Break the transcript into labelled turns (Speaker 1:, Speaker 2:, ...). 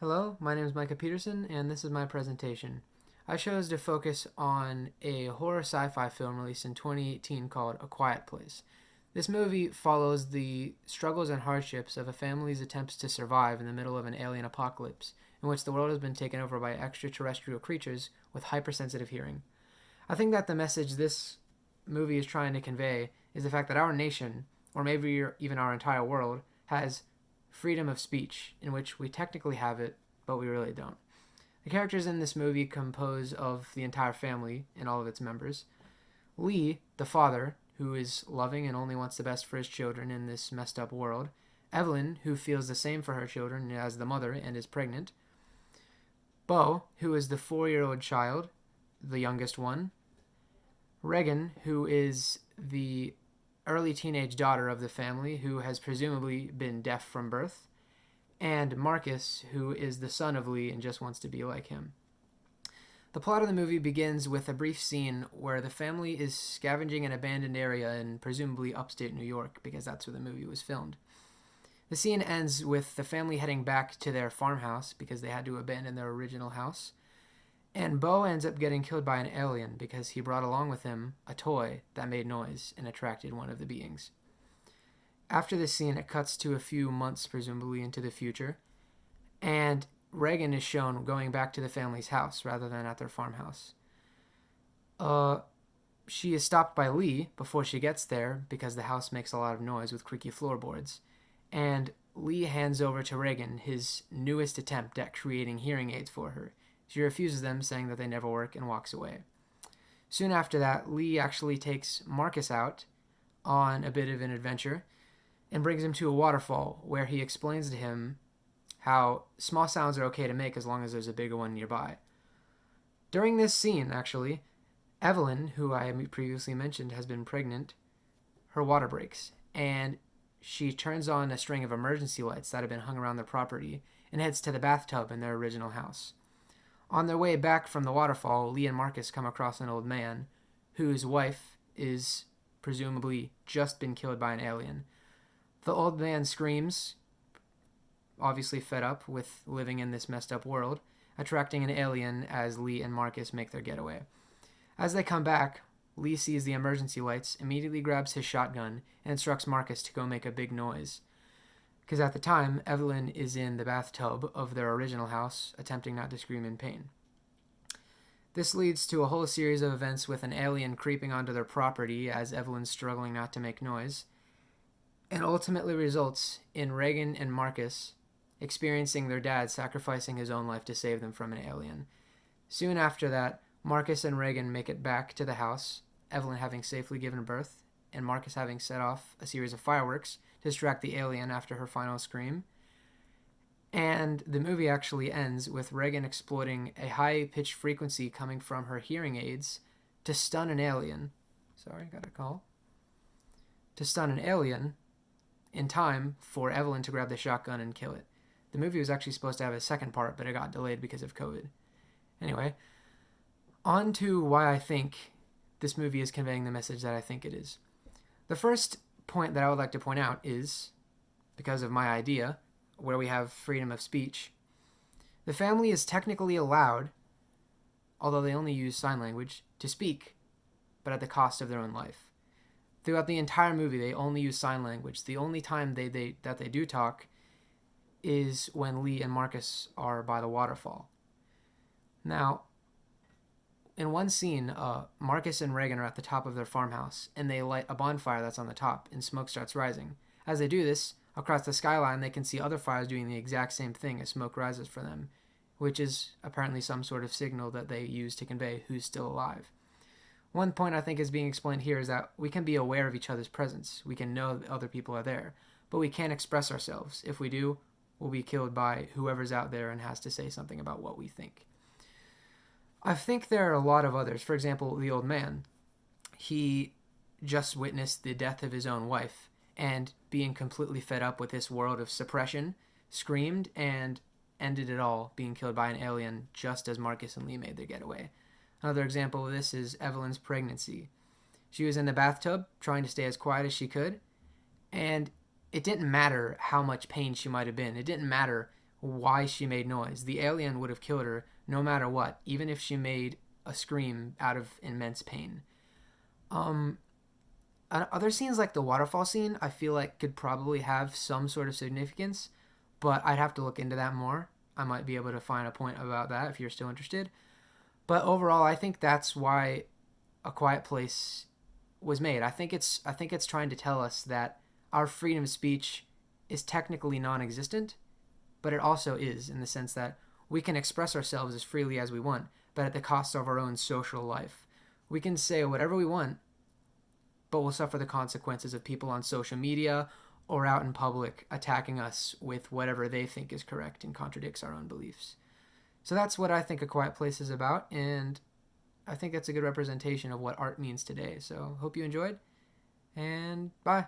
Speaker 1: Hello, my name is Micah Peterson, and this is my presentation. I chose to focus on a horror sci-fi film released in 2018 called A Quiet Place. This movie follows the struggles and hardships of a family's attempts to survive in the middle of an alien apocalypse, in which the world has been taken over by extraterrestrial creatures with hypersensitive hearing. I think that the message this movie is trying to convey is the fact that our nation, or maybe even our entire world, has freedom of speech, in which we technically have it, but we really don't. The characters in this movie compose of the entire family and all of its members. Lee, the father, who is loving and only wants the best for his children in this messed up world. Evelyn, who feels the same for her children as the mother and is pregnant. Bo, who is the 4-year-old child, the youngest one. Regan, who is the early teenage daughter of the family, who has presumably been deaf from birth, and Marcus, who is the son of Lee and just wants to be like him. The plot of the movie begins with a brief scene where the family is scavenging an abandoned area in presumably upstate New York, because that's where the movie was filmed. The scene ends with the family heading back to their farmhouse because they had to abandon their original house. And Bo ends up getting killed by an alien because he brought along with him a toy that made noise and attracted one of the beings. After this scene, it cuts to a few months, presumably, into the future, and Regan is shown going back to the family's house rather than at their farmhouse. She is stopped by Lee before she gets there because the house makes a lot of noise with creaky floorboards, and Lee hands over to Regan his newest attempt at creating hearing aids for her. She refuses them, saying that they never work, and walks away. Soon after that, Lee actually takes Marcus out on a bit of an adventure and brings him to a waterfall where he explains to him how small sounds are okay to make as long as there's a bigger one nearby. During this scene, actually, Evelyn, who I previously mentioned has been pregnant, her water breaks, and she turns on a string of emergency lights that have been hung around their property and heads to the bathtub in their original house. On their way back from the waterfall, Lee and Marcus come across an old man whose wife is presumably just been killed by an alien. The old man screams, obviously fed up with living in this messed up world, attracting an alien as Lee and Marcus make their getaway. As they come back, Lee sees the emergency lights, immediately grabs his shotgun, and instructs Marcus to go make a big noise. Because at the time, Evelyn is in the bathtub of their original house, attempting not to scream in pain. This leads to a whole series of events with an alien creeping onto their property as Evelyn's struggling not to make noise, and ultimately results in Regan and Marcus experiencing their dad sacrificing his own life to save them from an alien. Soon after that, Marcus and Regan make it back to the house, Evelyn having safely given birth, and Marcus having set off a series of fireworks to distract the alien after her final scream. And the movie actually ends with Regan exploiting a high-pitched frequency coming from her hearing aids to stun an alien. Sorry, got a call. To stun an alien in time for Evelyn to grab the shotgun and kill it. The movie was actually supposed to have a second part, but it got delayed because of COVID. Anyway, on to why I think this movie is conveying the message that I think it is. The first point that I would like to point out is, because of my idea, where we have freedom of speech, the family is technically allowed, although they only use sign language, to speak, but at the cost of their own life. Throughout the entire movie, they only use sign language. The only time they do talk is when Lee and Marcus are by the waterfall. Now, in one scene, Marcus and Regan are at the top of their farmhouse, and they light a bonfire that's on the top, and smoke starts rising. As they do this, across the skyline, they can see other fires doing the exact same thing as smoke rises for them, which is apparently some sort of signal that they use to convey who's still alive. One point I think is being explained here is that we can be aware of each other's presence. We can know that other people are there, but we can't express ourselves. If we do, we'll be killed by whoever's out there and has to say something about what we think. I think there are a lot of others. For example, the old man. He just witnessed the death of his own wife, and being completely fed up with this world of suppression, screamed and ended it all, being killed by an alien just as Marcus and Lee made their getaway. Another example of this is Evelyn's pregnancy. She was in the bathtub trying to stay as quiet as she could, and it didn't matter how much pain she might have been. It didn't matter why she made noise. The alien would have killed her no matter what, even if she made a scream out of immense pain. Other scenes like the waterfall scene, I feel like could probably have some sort of significance, but I'd have to look into that more. I might be able to find a point about that if you're still interested. But overall, I think that's why A Quiet Place was made. I think it's trying to tell us that our freedom of speech is technically non-existent, but it also is in the sense that we can express ourselves as freely as we want, but at the cost of our own social life. We can say whatever we want, but we'll suffer the consequences of people on social media or out in public attacking us with whatever they think is correct and contradicts our own beliefs. So that's what I think A Quiet Place is about, and I think that's a good representation of what art means today. So hope you enjoyed, and bye.